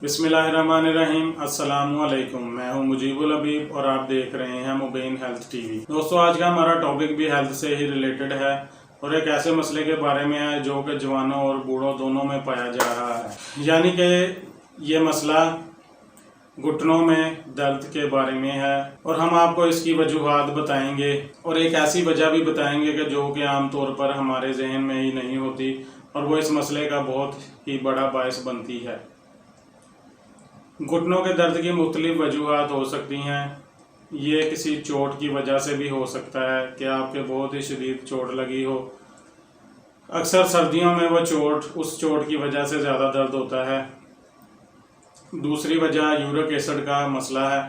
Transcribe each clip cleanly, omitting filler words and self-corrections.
बिस्मिल्लाहिर्रहमानिर्रहीम। अस्सलामुअलैकुम। मैं हूं मुजीबुल हबीब और आप देख रहे हैं मुबीन हेल्थ टीवी। दोस्तों, आज का हमारा टॉपिक भी हेल्थ से ही रिलेटेड है और एक ऐसे मसले के बारे में है जो कि जवानों और बूढ़ों दोनों में पाया जा रहा है, यानी कि ये मसला घुटनों में दर्द के बारे में है। और हम आपको इसकी वजूहात बताएंगे और एक ऐसी वजह भी बताएंगे कि जो कि आमतौर पर हमारे जहन में ही नहीं होती और वो इस मसले का बहुत ही बड़ा बायस बनती है। घुटनों के दर्द की मुख्तलिफ वजूहात हो सकती हैं। ये किसी चोट की वजह से भी हो सकता है कि आपके बहुत ही शदीद चोट लगी हो। अक्सर सर्दियों में वो चोट उस चोट की वजह से ज़्यादा दर्द होता है। दूसरी वजह यूरिक एसिड का मसला है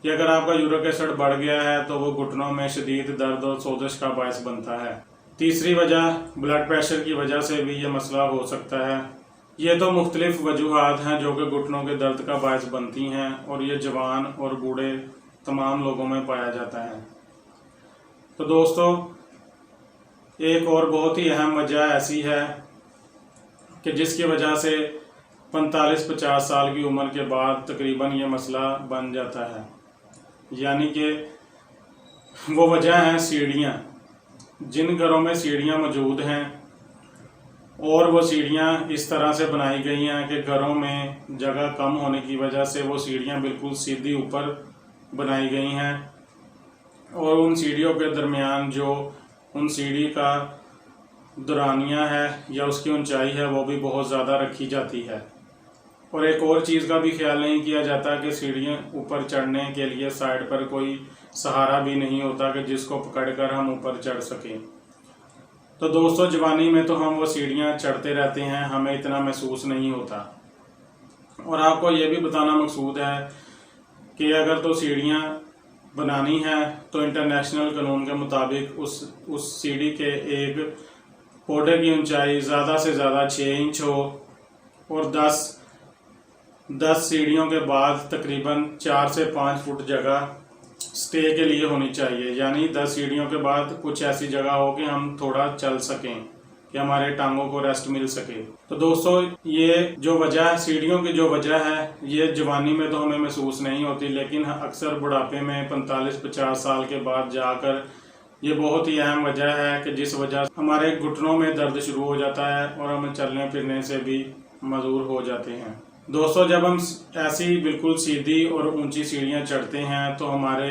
कि अगर आपका यूरिक एसिड बढ़ गया है तो वो घुटनों में शदीद दर्द और सोजिश का बायस बनता है। तीसरी वजह ब्लड प्रेशर की वजह से भी ये मसला हो सकता है। ये तो मुख्तलिफ वजूहात हैं जो कि घुटनों के दर्द का बायस बनती हैं और ये जवान और बूढ़े तमाम लोगों में पाया जाता है। तो दोस्तों, एक और बहुत ही अहम वजह ऐसी है कि जिसकी वजह से 45-50 साल की उम्र के बाद तकरीबन ये मसला बन जाता है, यानी कि वो वजह है सीढ़ियाँ। जिन घरों में सीढ़ियाँ मौजूद हैं और वो सीढ़ियाँ इस तरह से बनाई गई हैं कि घरों में जगह कम होने की वजह से वो सीढ़ियाँ बिल्कुल सीधी ऊपर बनाई गई हैं और उन सीढ़ियों के दरमियान जो उन सीढ़ी का दुरानिया है या उसकी ऊंचाई है वो भी बहुत ज़्यादा रखी जाती है। और एक और चीज़ का भी ख्याल नहीं किया जाता कि सीढ़ियाँ ऊपर चढ़ने के लिए साइड पर कोई सहारा भी नहीं होता कि जिसको पकड़कर हम ऊपर चढ़ सकें। तो दोस्तों, जवानी में तो हम वो सीढ़ियाँ चढ़ते रहते हैं, हमें इतना महसूस नहीं होता। और आपको ये भी बताना मकसूद है कि अगर तो सीढ़ियाँ बनानी है तो इंटरनेशनल कानून के मुताबिक उस सीढ़ी के एक पौधे की ऊंचाई ज़्यादा से ज़्यादा 6 इंच हो और 10 सीढ़ियों के बाद तकरीबन 4 से 5 फुट जगह स्टे के लिए होनी चाहिए। यानी 10 सीढ़ियों के बाद कुछ ऐसी जगह हो कि हम थोड़ा चल सकें, कि हमारे टांगों को रेस्ट मिल सके। तो दोस्तों, ये जो वजह है, सीढ़ियों की जो वजह है, ये जवानी में तो हमें महसूस नहीं होती, लेकिन अक्सर बुढ़ापे में 45-50 साल के बाद जाकर ये बहुत ही अहम वजह है कि जिस वजह हमारे घुटनों में दर्द शुरू हो जाता है और हम चलने फिरने से भी मजबूर हो जाते हैं। दोस्तों, जब हम ऐसी बिल्कुल सीधी और ऊंची सीढ़ियां चढ़ते हैं तो हमारे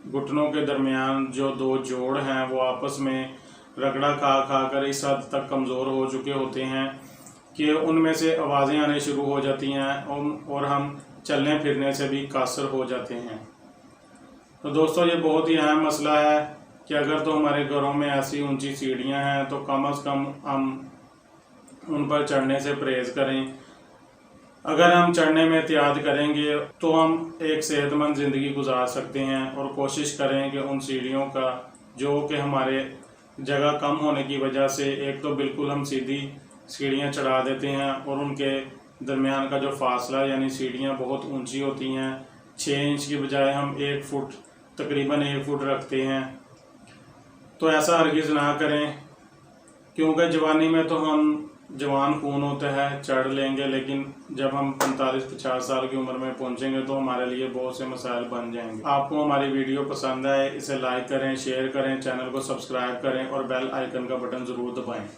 घुटनों के दरमियान जो 2 जोड़ हैं वो आपस में रगड़ा खा खा कर इस हद तक कमज़ोर हो चुके होते हैं कि उनमें से आवाज़ें आने शुरू हो जाती हैं और हम चलने फिरने से भी कासर हो जाते हैं। तो दोस्तों, ये बहुत ही अहम मसला है कि अगर तो हमारे घरों में ऐसी ऊंची सीढ़ियां हैं तो कम से कम हम उन पर चढ़ने से परहेज़ करें। अगर हम चढ़ने में एहतियात करेंगे तो हम एक सेहतमंद ज़िंदगी गुजार सकते हैं। और कोशिश करें कि उन सीढ़ियों का जो कि हमारे जगह कम होने की वजह से एक तो बिल्कुल हम सीधी सीढ़ियां चढ़ा देते हैं और उनके दरमियान का जो फासला, यानी सीढ़ियां बहुत ऊंची होती हैं, 6 इंच की बजाय हम 1 फुट तकरीबन 1 फुट रखते हैं। तो ऐसा हरगिज़ ना करें, क्योंकि जवानी में तो हम जवान खून होता है, चढ़ लेंगे, लेकिन जब हम 45-50 साल की उम्र में पहुंचेंगे तो हमारे लिए बहुत से मसाइल बन जाएंगे। आपको हमारी वीडियो पसंद आए इसे लाइक करें, शेयर करें, चैनल को सब्सक्राइब करें और बेल आइकन का बटन ज़रूर दबाएं।